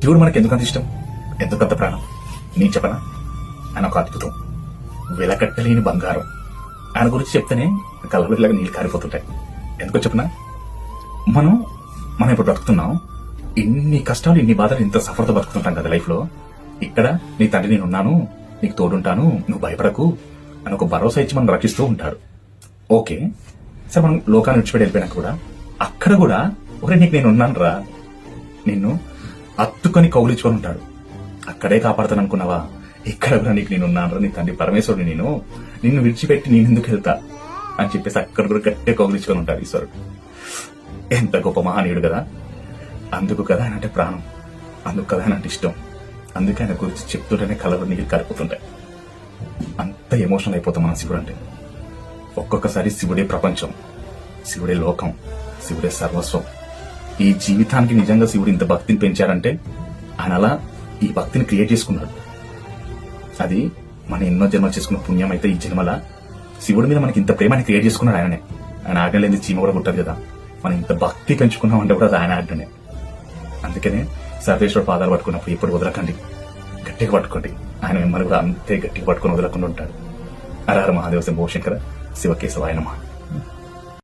శివుడు మనకి ఎందుకంత ఇష్టం, ఎందుకంత ప్రాణం నేను చెప్పనా? ఆయన ఒక అద్భుతం, వెలకట్టలేని బంగారం. ఆయన గురించి చెప్తేనే కళ్ళబిడ్డలాగా నీళ్ళు కారిపోతుంటాయి. ఎందుకో చెప్పనా? మనం ఇప్పుడు బ్రతుకుతున్నాం, ఇన్ని కష్టాలు ఇన్ని బాధలు ఇంత సఫర్తో బతుకుతుంటాం కదా లైఫ్ లో. ఇక్కడ నీ తండ్రి నేనున్నాను, నీకు తోడుంటాను, నువ్వు భయపడకు అని ఒక భరోసా ఇచ్చి మనం రక్షిస్తూ ఉంటాడు. ఓకే సరే, మనం లోకాన్ని విడిచిపెట్టి వెళ్ళిపోయినాక కూడా అక్కడ కూడా ఒకరే నీకు నేను ఉన్నాను రా, నిన్ను అత్తుకొని కౌలించుకొని ఉంటాడు. అక్కడే కాపాడుతాను అనుకున్నావా? ఇక్కడ కూడా నీకు నేను ఉన్నాను రా, నీ తండ్రి పరమేశ్వరుడు నిన్ను విడిచిపెట్టి నేను ఎందుకు వెళ్తా అని చెప్పేసి అక్కడ కూడా గట్టే కౌలించుకొని ఉంటాడు ఈశ్వరుడు. ఎంత గొప్ప మహానీయుడు కదా. అందుకు కదా ఆయన అంటే ప్రాణం, అందుకు కదా ఆయన అంటే ఇష్టం. అందుకే ఆయన గురించి చెప్తుంటేనే కళ్ళలో నీళ్ళు కారిపోతుంటాయి. అంత ఎమోషనల్ అయిపోతాం మనం శివుడు అంటే. ఒక్కొక్కసారి శివుడే ప్రపంచం, శివుడే లోకం, శివుడే సర్వస్వం. ఈ జీవితానికి నిజంగా శివుడు ఇంత భక్తిని పెంచారంటే ఆయన అలా ఈ భక్తిని క్రియేట్ చేసుకున్నాడు. అది మన ఎన్నో జన్మలు చేసుకున్న పుణ్యం అయితే ఈ జన్మల శివుడి మీద మనకి ఇంత ప్రేమని క్రియేట్ చేసుకున్నాడు ఆయననే. ఆయన ఆజ్ఞ లేని చీమ కూడా పుట్టదు కదా. మనం ఇంత భక్తి పెంచుకున్నామంటే కూడా అది ఆయన ఆజ్ఞనే. అందుకనే సర్వేశ్వర పాదాలు పట్టుకున్నప్పుడు ఎప్పుడు వదలకండి, గట్టిగా పట్టుకోండి. ఆయన మిమ్మల్ని కూడా అంతే గట్టిగా పట్టుకుని వదలకుండా ఉంటాడు. హర హర మహాదేవ శంభో శంకర శివకేశవాయ నమః.